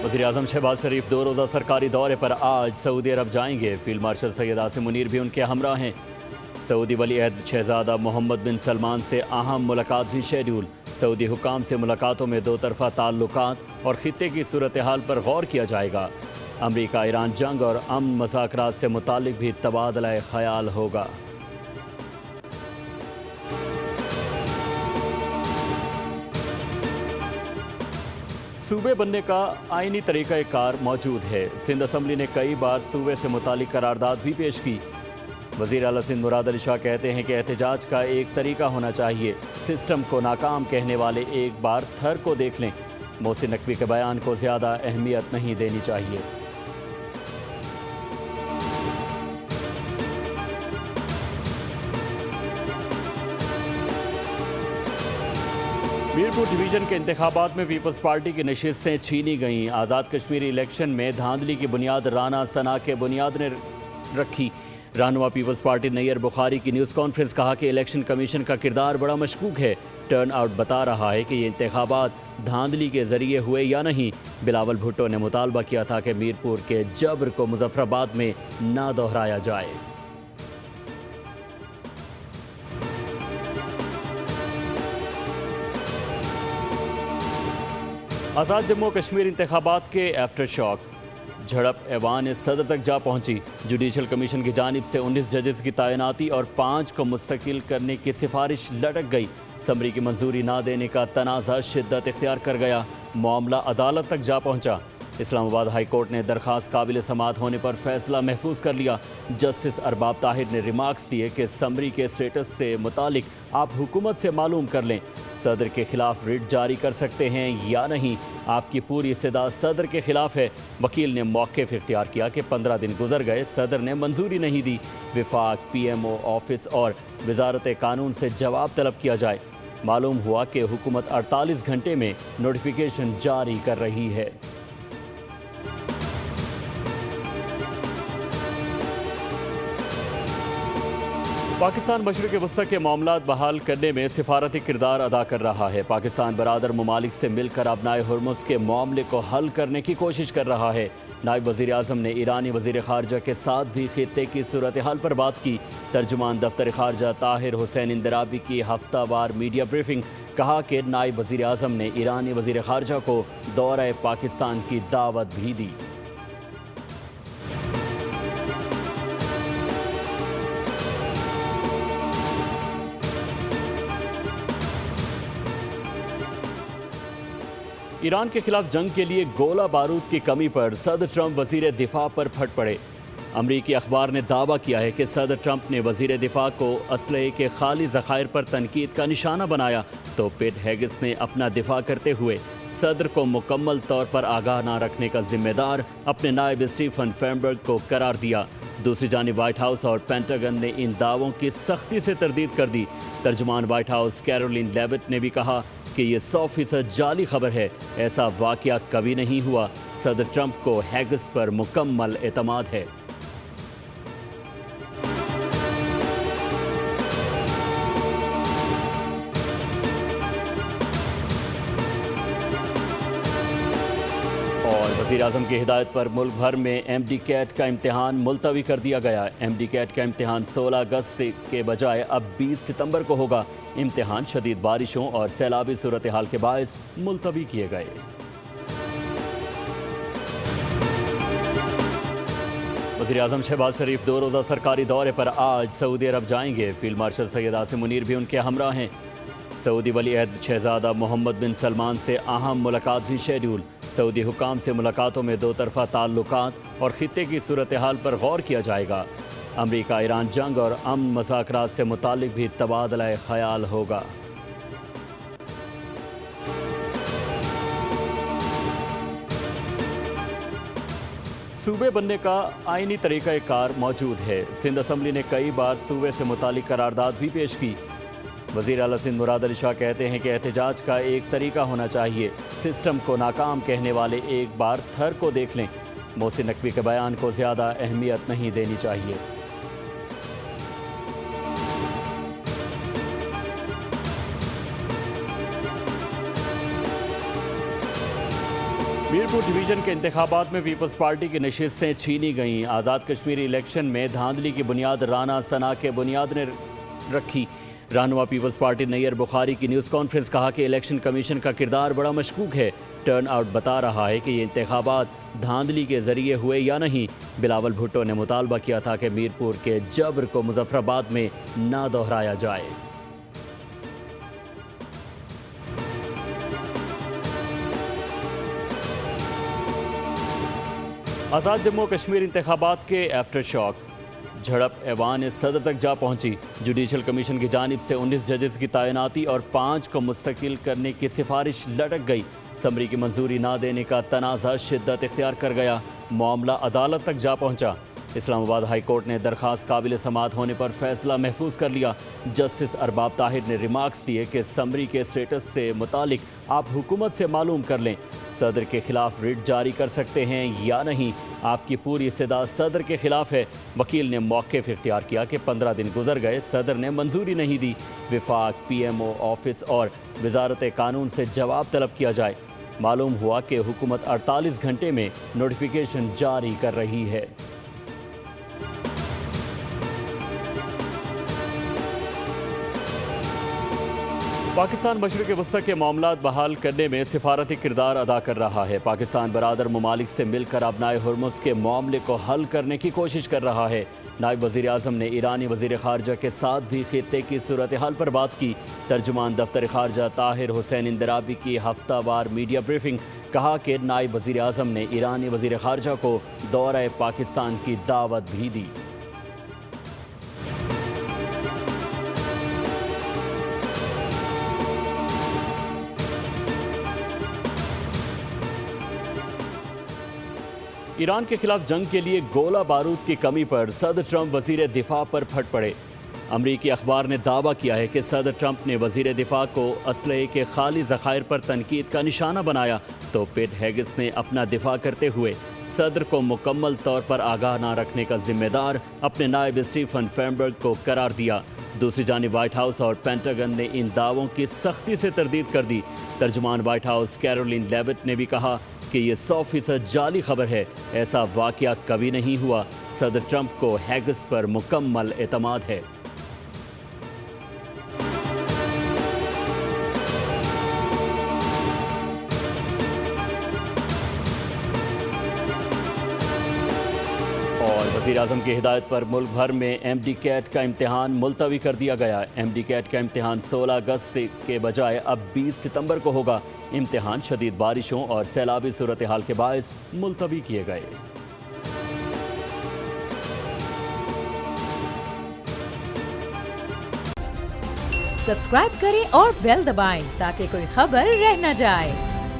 वज़ीर-ए-आज़म शहबाज शरीफ 2 रोज़ा सरकारी दौरे पर आज सऊदी अरब जाएंगे। फील्ड मार्शल सैयद आसिम मुनीर भी उनके हमरा हैं। सऊदी वली-अहद शहज़ादा मोहम्मद बिन सलमान से अहम मुलाकात भी शेड्यूल। सऊदी हुकाम से मुलाकातों में दो तरफ़ा ताल्लुकात और खित्ते की सूरत हाल पर गौर किया जाएगा। अमरीका ईरान जंग और अमन मज़ाकरात से मुतालिक भी तबादला ख़याल होगा। सूबे बनने का आईनी तरीक़ा कार मौजूद है। सिंध असम्बली ने कई बार सूबे से मुतालिक करारदाद भी पेश की। वज़ीर आला सिंध मुराद अली शाह कहते हैं कि एहतजाज का एक तरीका होना चाहिए। सिस्टम को नाकाम कहने वाले एक बार थर को देख लें। मोहसिन नकवी के बयान को ज़्यादा अहमियत नहीं देनी चाहिए। मीरपुर डिवीज़न के इंतखाबात में पीपल्स पार्टी की नशिस्तें छीनी गईं। आज़ाद कश्मीरी इलेक्शन में धांधली की बुनियाद राना सना के बुनियाद ने रखी। रहनुमा पीपल्स पार्टी नैयर बुखारी की न्यूज़ कॉन्फ्रेंस कहा कि इलेक्शन कमीशन का किरदार बड़ा मशकूक है। टर्न आउट बता रहा है कि ये इंतखाबात धांधली के ज़रिए हुए या नहीं। बिलावल भुट्टो ने मुतालबा किया था कि मीरपुर के जबर को मुजफ्फराबाद में ना दोहराया जाए। आज़ाद जम्मू कश्मीर इंतखाबात के आफ्टर शॉक्स। झड़प ऐवान सदर तक जा पहुंची। जुडिशल कमीशन की जानिब से 19 जजेस की तैनाती और 5 को मुस्तकिल करने की सिफारिश लटक गई। समरी की मंजूरी ना देने का तनाज़ा शिद्दत इख्तियार कर गया। मामला अदालत तक जा पहुंचा। इस्लामाबाद हाई कोर्ट ने दरख्वास्त काबिल समात होने पर फैसला महफूज कर लिया। जस्टिस अरबाब ताहिर ने रिमार्क्स दिए कि समरी के स्टेटस से मुतालिक आप हुकूमत से मालूम कर लें। सदर के खिलाफ रिट जारी कर सकते हैं या नहीं, आपकी पूरी इस्तदा सदर के खिलाफ है। वकील ने मौक़िफ़ इख्तियार किया कि 15 दिन गुजर गए, सदर ने मंजूरी नहीं दी। विफाक, PMO ऑफिस और वजारत कानून से जवाब तलब किया जाए। मालूम हुआ कि हुकूमत 48 घंटे में नोटिफिकेशन जारी कर रही है। पाकिस्तान मशरिक़ वस्ता के मामलात बहाल करने में सिफारती किरदार अदा कर रहा है। पाकिस्तान बरादर ममालिक से मिलकर अबनाए हुर्मुज़ के मामले को हल करने की कोशिश कर रहा है। नायब वज़ीर आज़म ने ईरानी वज़ीर ख़ारजा के साथ भी खित्ते की सूरत हाल पर बात की। तर्जुमान दफ्तर ख़ारजा ताहिर हुसैन इंदराबी की हफ्तावार मीडिया ब्रीफिंग। कहा कि नायब वज़ीर आज़म ने ईरानी वज़ीर ख़ारजा को दौरा पाकिस्तान की दावत भी दी। ईरान के खिलाफ जंग के लिए गोला बारूद की कमी पर सदर ट्रंप वज़ीर दिफा पर फट पड़े। अमरीकी अखबार ने दावा किया है कि सदर ट्रंप ने वज़ीर दिफा को असलहे के खाली ज़खायर पर तनकीद का निशाना बनाया, तो पिट हेगिस ने अपना दिफा करते हुए सदर को मुकम्मल तौर पर आगाह न रखने का जिम्मेदार अपने नायब स्टीफन फेनबर्ग को करार दिया। दूसरी जानिब वाइट हाउस और पेंटागन ने इन दावों की सख्ती से तरदीद कर दी। तर्जुमान वाइट हाउस कैरोलिन लेविट ने भी कहा कि ये 100% जाली खबर है, ऐसा वाक़या कभी नहीं हुआ। सदर ट्रंप को हेगिस पर मुकम्मल एतमाद है। और वज़ीर आज़म की हिदायत पर मुल्क भर में MD कैट का इम्तिहान मुलतवी कर दिया गया। MD कैट का इम्तिहान 16 अगस्त के बजाय अब 20 सितंबर को होगा। इम्तिहान शदीद बारिशों और सैलाबी सूरत हाल के बायस मुलतवी किए गए। वज़ीर-ए-आज़म शहबाज शरीफ 2 रोज़ा सरकारी दौरे पर आज सऊदी अरब जाएंगे। फील्ड मार्शल सैयद आसिम मुनीर भी उनके हमरा हैं। सऊदी वली-अहद शहज़ादा मोहम्मद बिन सलमान से अहम मुलाकात भी शेड्यूल। सऊदी हुकाम से मुलाकातों में दो तरफ़ा ताल्लुकात और खित्ते की सूरत हाल पर गौर किया जाएगा। अमरीका ईरान जंग और अमन मज़ाकरात से मुतालिक भी तबादला ख़याल होगा। सूबे बनने का आईनी तरीक़ा कार मौजूद है। सिंध असम्बली ने कई बार सूबे से मुतालिक करारदाद भी पेश की। वज़ीर आला सिंध मुराद अली शाह कहते हैं कि एहतजाज का एक तरीका होना चाहिए। सिस्टम को नाकाम कहने वाले एक बार थर को देख लें। मोहसिन नकवी के बयान को ज़्यादा अहमियत नहीं देनी चाहिए। میرپور ڈویژن کے انتخابات میں پیپلز پارٹی کی نشستیں چھینی گئیں۔ آزاد کشمیری الیکشن میں دھاندلی کی بنیاد رانا ثنا کے بنیاد نے رکھی۔ رہنما پیپلز پارٹی نیئر بخاری کی نیوز کانفرنس، کہا کہ الیکشن کمیشن کا کردار بڑا مشکوک ہے۔ ٹرن آؤٹ بتا رہا ہے کہ یہ انتخابات دھاندلی کے ذریعے ہوئے یا نہیں۔ بلاول بھٹو نے مطالبہ کیا تھا کہ میرپور کے جبر کو مظفر آباد میں نہ دہرایا جائے۔ آزاد جموں کشمیر انتخابات کے آفٹر شاکس، جھڑپ ایوان صدر تک جا پہنچی۔ جوڈیشل کمیشن کی جانب سے 19 ججز کی تعیناتی اور 5 کو مستقل کرنے کی سفارش لٹک گئی۔ سمری کی منظوری نہ دینے کا تنازع شدت اختیار کر گیا، معاملہ عدالت تک جا پہنچا۔ اسلام آباد ہائی کورٹ نے درخواست قابل سماعت ہونے پر فیصلہ محفوظ کر لیا۔ جسٹس ارباب طاہر نے ریمارکس دیے کہ سمری کے سٹیٹس سے متعلق آپ حکومت سے معلوم کر لیں، صدر کے خلاف ریٹ جاری کر سکتے ہیں یا نہیں، آپ کی پوری استدعا صدر کے خلاف ہے۔ وکیل نے موقف اختیار کیا کہ 15 دن گزر گئے، صدر نے منظوری نہیں دی، وفاق پی ایم او آفس اور وزارت قانون سے جواب طلب کیا جائے۔ معلوم ہوا کہ حکومت 48 گھنٹے میں نوٹیفیکیشن جاری کر رہی ہے۔ پاکستان مشرق وسطی کے معاملات بحال کرنے میں سفارتی کردار ادا کر رہا ہے۔ پاکستان برادر ممالک سے مل کر ابنائے ہرمز کے معاملے کو حل کرنے کی کوشش کر رہا ہے۔ نائب وزیر اعظم نے ایرانی وزیر خارجہ کے ساتھ بھی خطے کی صورتحال پر بات کی۔ ترجمان دفتر خارجہ طاہر حسین اندرابی کی ہفتہ وار میڈیا بریفنگ، کہا کہ نائب وزیر اعظم نے ایرانی وزیر خارجہ کو دورہ پاکستان کی دعوت بھی دی۔ ایران کے خلاف جنگ کے لیے گولہ بارود کی کمی پر صدر ٹرمپ وزیر دفاع پر پھٹ پڑے۔ امریکی اخبار نے دعویٰ کیا ہے کہ صدر ٹرمپ نے وزیر دفاع کو اسلحے کے خالی ذخائر پر تنقید کا نشانہ بنایا، تو پیٹ ہیگس نے اپنا دفاع کرتے ہوئے صدر کو مکمل طور پر آگاہ نہ رکھنے کا ذمہ دار اپنے نائب اسٹیفن فینبرگ کو قرار دیا۔ دوسری جانب وائٹ ہاؤس اور پینٹاگن نے ان دعووں کی سختی سے تردید کر دی۔ ترجمان وائٹ ہاؤس کیرولین لیوٹ نے بھی کہا کہ یہ 100% جعلی خبر ہے، ایسا واقعہ کبھی نہیں ہوا۔ صدر ٹرمپ کو ہیگس پر مکمل اعتماد ہے۔ اور وزیر اعظم کی ہدایت پر ملک بھر میں ایم ڈی کیٹ کا امتحان ملتوی کر دیا گیا۔ ایم ڈی کیٹ کا امتحان 16 اگست کے بجائے اب 20 ستمبر کو ہوگا۔ امتحان شدید بارشوں اور سیلابی صورتحال کے باعث ملتوی کیے گئے۔ سبسکرائب کریں اور بیل دبائیں تاکہ کوئی خبر رہ نہ جائے۔